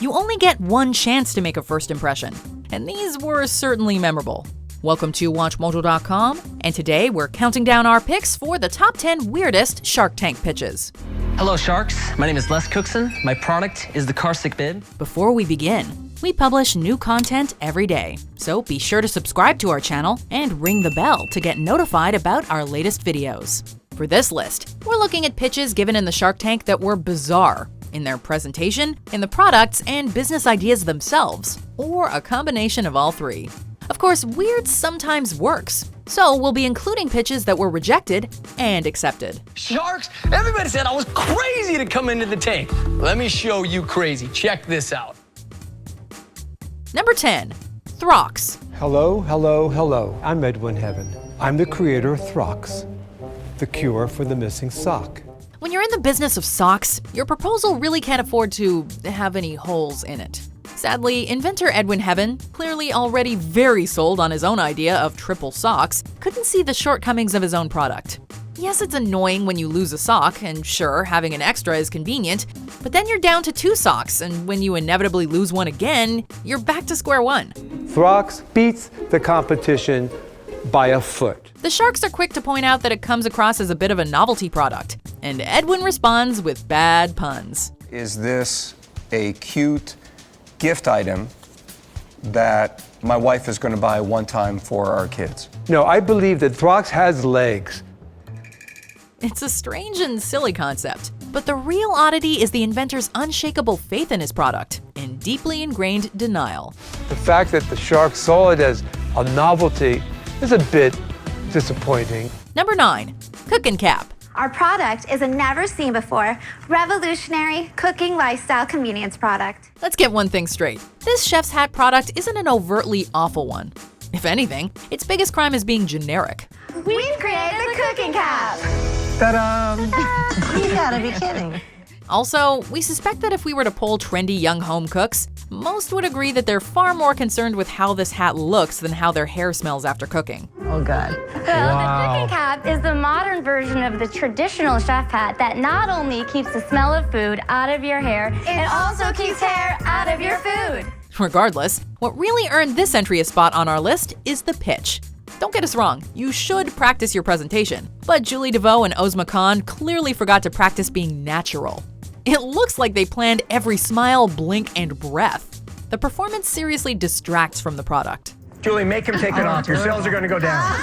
You only get one chance to make a first impression, and these were certainly memorable. Welcome to WatchMojo.com, and today we're counting down our picks for the top 10 weirdest Shark Tank pitches. Hello Sharks, my name is Les Cookson. My product is the Carsick bib. Before we begin, we publish new content every day, so be sure to subscribe to our channel and ring the bell to get notified about our latest videos. For this list, we're looking at pitches given in the Shark Tank that were bizarre in their presentation, in the products, and business ideas themselves, or a combination of all three. Of course, weird sometimes works, so we'll be including pitches that were rejected and accepted. Sharks, everybody said I was crazy to come into the tank. Let me show you crazy. Check this out. Number 10. Throx. Hello, hello, hello. I'm Edwin Heaven. I'm the creator of Throx, the cure for the missing sock. When you're in the business of socks, your proposal really can't afford to have any holes in it. Sadly, inventor Edwin Heaven, clearly already very sold on his own idea of triple socks, couldn't see the shortcomings of his own product. Yes, it's annoying when you lose a sock, and sure, having an extra is convenient, but then you're down to 2 socks, and when you inevitably lose one again, you're back to square one. Throx beats the competition by a foot. The Sharks are quick to point out that it comes across as a bit of a novelty product, and Edwin responds with bad puns. Is this a cute gift item that my wife is going to buy one time for our kids? No, I believe that Throx has legs. It's a strange and silly concept, but the real oddity is the inventor's unshakable faith in his product and deeply ingrained denial. The fact that the Sharks saw it as a novelty is a bit disappointing. Number 9. Kookn Kap. Our product is a never-seen-before, revolutionary cooking lifestyle convenience product. Let's get one thing straight. This chef's hat product isn't an overtly awful one. If anything, its biggest crime is being generic. We've created the Kookn Kap! Ta-da! You gotta be kidding. Also, we suspect that if we were to poll trendy young home cooks, most would agree that they're far more concerned with how this hat looks than how their hair smells after cooking. Oh, God. Well, the Kookn Kap is the modern version of the traditional chef hat that not only keeps the smell of food out of your hair, it also keeps hair out of your food. Regardless, what really earned this entry a spot on our list is the pitch. Don't get us wrong, you should practice your presentation, but Julie DeVoe and Ozma Khan clearly forgot to practice being natural. It looks like they planned every smile, blink, and breath. The performance seriously distracts from the product. Julie, make him take it off. Your sales are going to go down.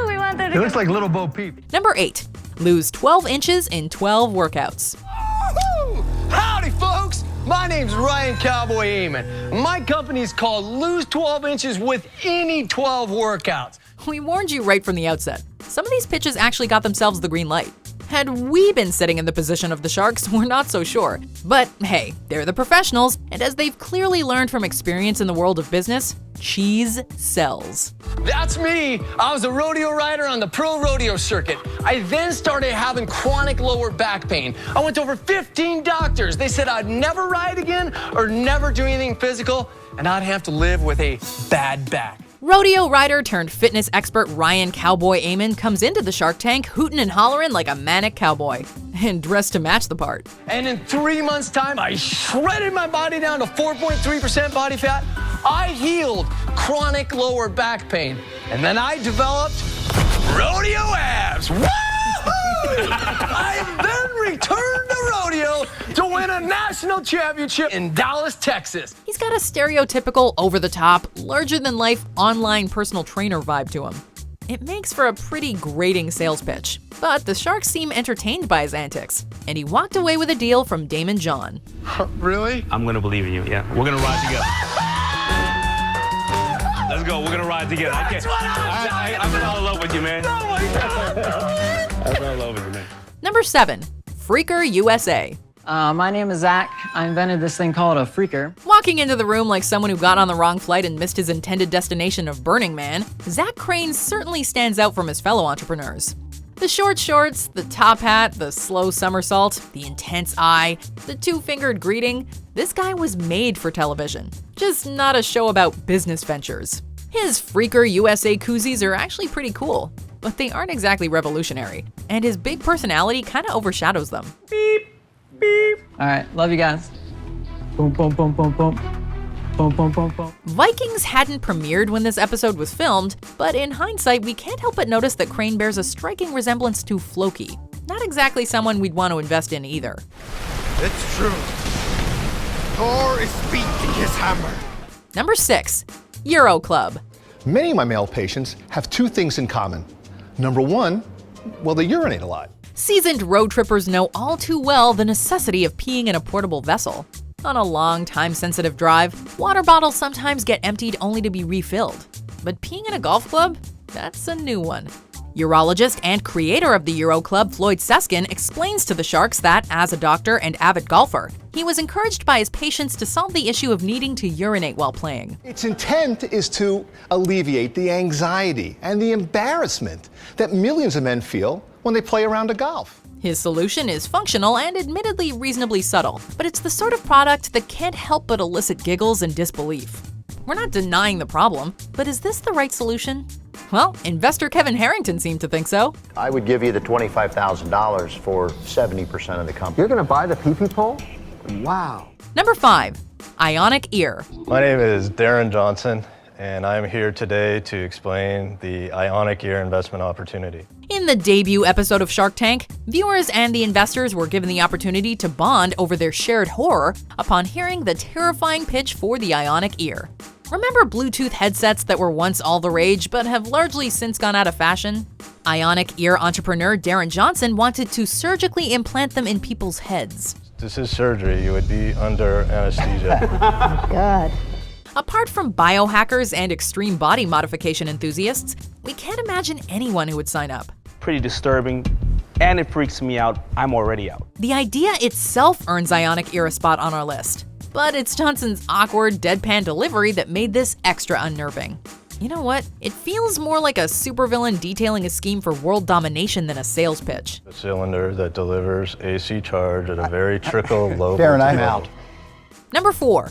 We want them He to looks like little Bo Peep. Number 8. Lose 12 inches in 12 workouts. Woo-hoo! Howdy, folks. My name's Ryan Cowboy Eamon. My company's called Lose 12 Inches with Any 12 Workouts. We warned you right from the outset. Some of these pitches actually got themselves the green light. Had we been sitting in the position of the Sharks, we're not so sure. But hey, they're the professionals, and as they've clearly learned from experience in the world of business, cheese sells. That's me. I was a rodeo rider on the pro rodeo circuit. I then started having chronic lower back pain. I went to over 15 doctors. They said I'd never ride again or never do anything physical, and I'd have to live with a bad back. Rodeo rider turned fitness expert Ryan Cowboy Eamon comes into the Shark Tank hooting and hollering like a manic cowboy, and dressed to match the part. And in 3 months' time, I shredded my body down to 4.3% body fat. I healed chronic lower back pain. And then I developed rodeo abs. Woo! I then returned to rodeo to win a national championship in Dallas, Texas. He's got a stereotypical, over-the-top, larger-than-life online personal trainer vibe to him. It makes for a pretty grating sales pitch, but the Sharks seem entertained by his antics, and he walked away with a deal from Damon John. Really? I'm gonna believe in you, yeah. We're gonna ride together. Let's go, we're gonna ride together. I fell in love with you, man. Oh my God. I fell in love with you, man. Number 7. Fraker USA. My name is Zach. I invented this thing called a Freaker. Walking into the room like someone who got on the wrong flight and missed his intended destination of Burning Man, Zach Crane certainly stands out from his fellow entrepreneurs. The short shorts, the top hat, the slow somersault, the intense eye, the two-fingered greeting, this guy was made for television, just not a show about business ventures. His Fraker USA koozies are actually pretty cool, but they aren't exactly revolutionary, and his big personality kinda overshadows them. Beep, beep. All right, love you guys. Boom, boom, boom, boom, boom. Boom, boom, boom, boom. Vikings hadn't premiered when this episode was filmed, but in hindsight, we can't help but notice that Crane bears a striking resemblance to Floki. Not exactly someone we'd want to invest in either. It's true. Thor is beating his hammer. Number 6. UroClub. Many of my male patients have two things in common. Number one, well, they urinate a lot. Seasoned road trippers know all too well the necessity of peeing in a portable vessel. On a long, time-sensitive drive, water bottles sometimes get emptied only to be refilled. But peeing in a golf club? That's a new one. Urologist and creator of the UroClub, Floyd Seskin, explains to the Sharks that, as a doctor and avid golfer, he was encouraged by his patients to solve the issue of needing to urinate while playing. Its intent is to alleviate the anxiety and the embarrassment that millions of men feel when they play a round of golf. His solution is functional and admittedly reasonably subtle, but it's the sort of product that can't help but elicit giggles and disbelief. We're not denying the problem, but is this the right solution? Well, investor Kevin Harrington seemed to think so. I would give you the $25,000 for 70% of the company. You're gonna buy the pee-pee pole? Wow. Number 5. Ionic Ear. My name is Darren Johnson, and I'm here today to explain the Ionic Ear investment opportunity. In the debut episode of Shark Tank, viewers and the investors were given the opportunity to bond over their shared horror upon hearing the terrifying pitch for the Ionic Ear. Remember Bluetooth headsets that were once all the rage but have largely since gone out of fashion? Ionic Ear entrepreneur Darren Johnson wanted to surgically implant them in people's heads. This is surgery. You would be under anesthesia. God. Apart from biohackers and extreme body modification enthusiasts, we can't imagine anyone who would sign up. Pretty disturbing, and it freaks me out. I'm already out. The idea itself earns Ionic Ear a spot on our list. But it's Johnson's awkward, deadpan delivery that made this extra unnerving. You know what? It feels more like a supervillain detailing a scheme for world domination than a sales pitch. A cylinder that delivers AC charge at a very trickle low. Darren, I'm out. Number 4.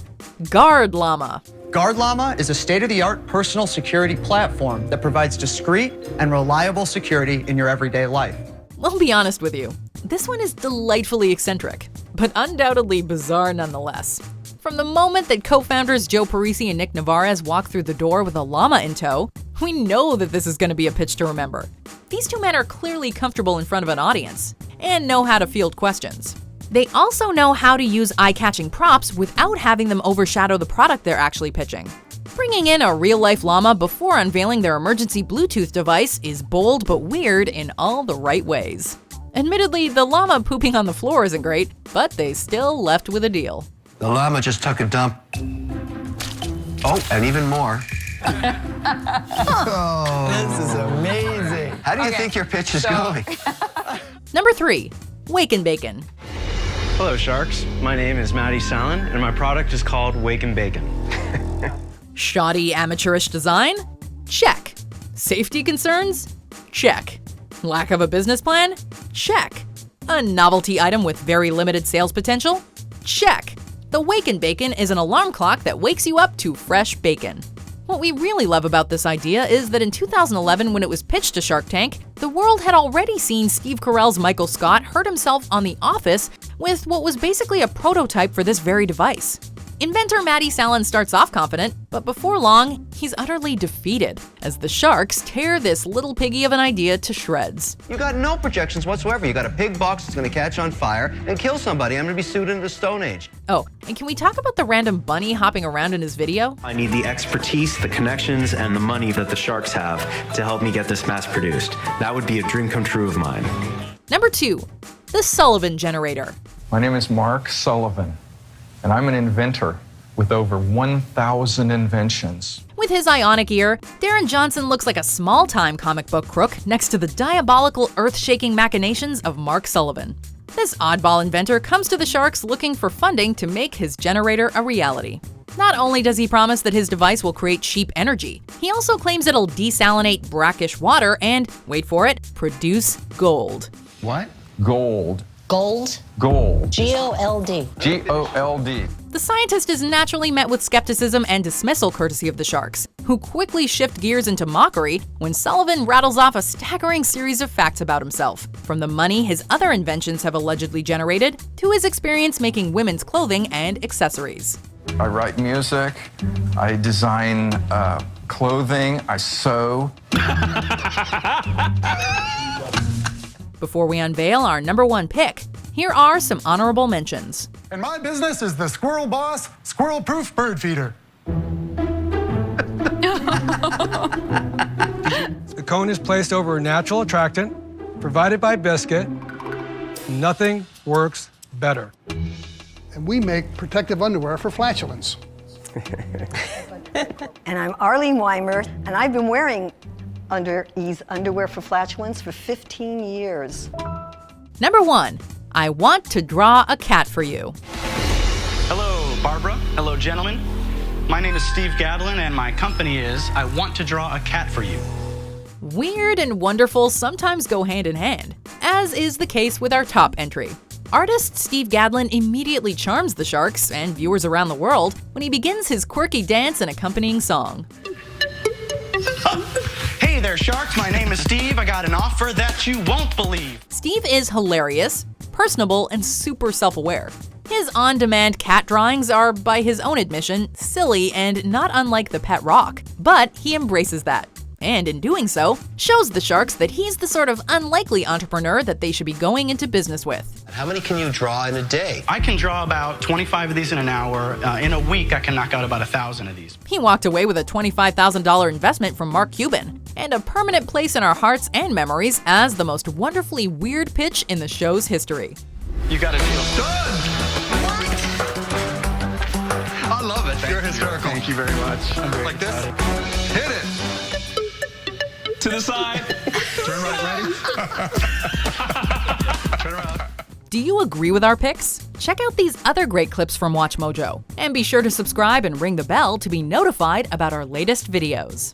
Guard Llama. Guard Llama is a state-of-the-art personal security platform that provides discreet and reliable security in your everyday life. We'll be honest with you, this one is delightfully eccentric, but undoubtedly bizarre nonetheless. From the moment that co-founders Joe Parisi and Nick Navarez walk through the door with a llama in tow, we know that this is going to be a pitch to remember. These two men are clearly comfortable in front of an audience and know how to field questions. They also know how to use eye-catching props without having them overshadow the product they're actually pitching. Bringing in a real-life llama before unveiling their emergency Bluetooth device is bold but weird in all the right ways. Admittedly, the llama pooping on the floor isn't great, but they still left with a deal. The llama just took a dump. Oh, and even more. Oh, this is amazing. How do you think your pitch is going? Number 3. Waken Baken. Hello, Sharks. My name is Matty Sallin, and my product is called Waken Baken. Shoddy amateurish design? Check. Safety concerns? Check. Lack of a business plan? Check. A novelty item with very limited sales potential? Check. The Waken Baken is an alarm clock that wakes you up to fresh bacon. What we really love about this idea is that in 2011, when it was pitched to Shark Tank, the world had already seen Steve Carell's Michael Scott hurt himself on The Office with what was basically a prototype for this very device. Inventor Matty Sallin starts off confident, but before long, he's utterly defeated as the Sharks tear this little piggy of an idea to shreds. You got no projections whatsoever. You got a pig box that's going to catch on fire and kill somebody. I'm going to be sued into the Stone Age. Oh, and can we talk about the random bunny hopping around in his video? I need the expertise, the connections, and the money that the Sharks have to help me get this mass produced. That would be a dream come true of mine. Number 2. The Sullivan Generator. My name is Mark Sullivan, and I'm an inventor with over 1,000 inventions. With his Ionic Ear, Darren Johnson looks like a small-time comic book crook next to the diabolical, earth-shaking machinations of Mark Sullivan. This oddball inventor comes to the Sharks looking for funding to make his generator a reality. Not only does he promise that his device will create cheap energy, he also claims it'll desalinate brackish water and, wait for it, produce gold. What? Gold. Gold? Gold. G-O-L-D. G-O-L-D. The scientist is naturally met with skepticism and dismissal courtesy of the sharks, who quickly shift gears into mockery when Sullivan rattles off a staggering series of facts about himself, from the money his other inventions have allegedly generated to his experience making women's clothing and accessories. I write music, I design clothing, I sew. Before we unveil our #1 pick, here are some honorable mentions. And my business is the Squirrel Boss Squirrel-Proof Bird Feeder. The cone is placed over a natural attractant provided by Biscuit. Nothing works better. And we make protective underwear for flatulence. And I'm Arlene Weimer, and I've been wearing Under-Ease underwear for flatulence for 15 years. #1. I want to draw a cat for you. Hello, Barbara. Hello, gentlemen. My name is Steve Gadlin, and my company is I Want to Draw a Cat for You. Weird and wonderful sometimes go hand in hand, as is the case with our top entry. Artist Steve Gadlin immediately charms the sharks and viewers around the world when he begins his quirky dance and accompanying song. Hey there, sharks. My name is Steve. I got an offer that you won't believe. Steve is hilarious, personable, and super self-aware. His on-demand cat drawings are, by his own admission, silly and not unlike the pet rock, but he embraces that. And in doing so, shows the sharks that he's the sort of unlikely entrepreneur that they should be going into business with. How many can you draw in a day? I can draw about 25 of these in an hour. In a week, I can knock out about 1,000 of these. He walked away with a $25,000 investment from Mark Cuban, and a permanent place in our hearts and memories as the most wonderfully weird pitch in the show's history. You got a deal. Done! I love it. You're hysterical. Thank you very much. I'm very like excited. this. Hit it. To the side. Turn right, ready? Turn around. Do you agree with our picks? Check out these other great clips from WatchMojo, and be sure to subscribe and ring the bell to be notified about our latest videos.